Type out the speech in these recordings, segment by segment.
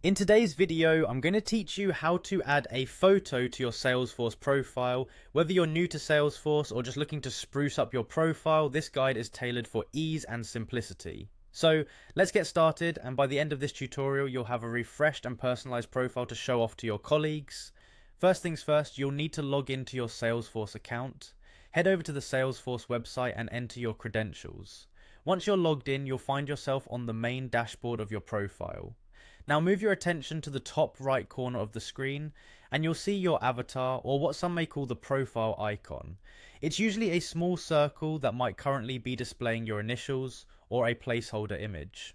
In today's video, I'm going to teach you how to add a photo to your Salesforce profile. Whether you're new to Salesforce or just looking to spruce up your profile, this guide is tailored for ease and simplicity. So let's get started, and by the end of this tutorial, you'll have a refreshed and personalized profile to show off to your colleagues. First things first, you'll need to log into your Salesforce account. Head over to the Salesforce website and enter your credentials. Once you're logged in, you'll find yourself on the main dashboard of your profile. Now move your attention to the top right corner of the screen and you'll see your avatar, or what some may call the profile icon. It's usually a small circle that might currently be displaying your initials or a placeholder image.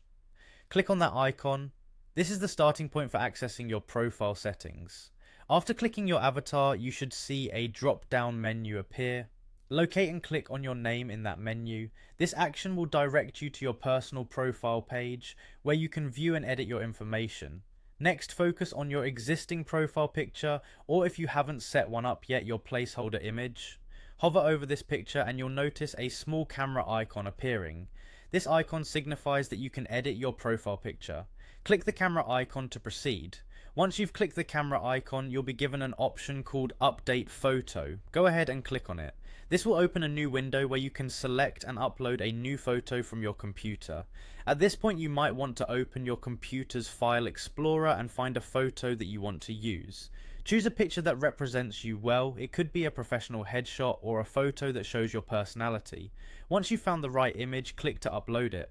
Click on that icon. This is the starting point for accessing your profile settings. After clicking your avatar, you should see a drop-down menu appear. Locate and click on your name in that menu. This action will direct you to your personal profile page where you can view and edit your information. Next, focus on your existing profile picture, or if you haven't set one up yet, your placeholder image. Hover over this picture and you'll notice a small camera icon appearing. This icon signifies that you can edit your profile picture. Click the camera icon to proceed. Once you've clicked the camera icon, you'll be given an option called Update Photo. Go ahead and click on it. This will open a new window where you can select and upload a new photo from your computer. At this point, you might want to open your computer's file explorer and find a photo that you want to use. Choose a picture that represents you well. It could be a professional headshot or a photo that shows your personality. Once you've found the right image, click to upload it.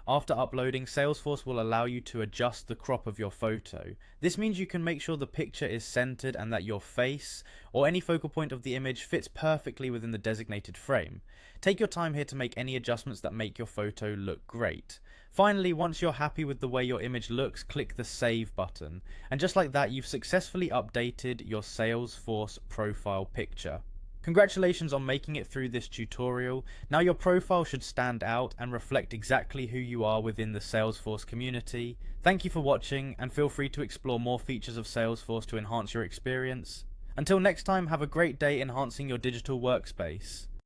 After uploading, Salesforce will allow you to adjust the crop of your photo. This means you can make sure the picture is centered and that your face or any focal point of the image fits perfectly within the designated frame. Take your time here to make any adjustments that make your photo look great. Finally, once you're happy with the way your image looks, click the Save button. And just like that, you've successfully updated your Salesforce profile picture. Congratulations on making it through this tutorial. Now your profile should stand out and reflect exactly who you are within the Salesforce community. Thank you for watching, and feel free to explore more features of Salesforce to enhance your experience. Until next time, have a great day enhancing your digital workspace.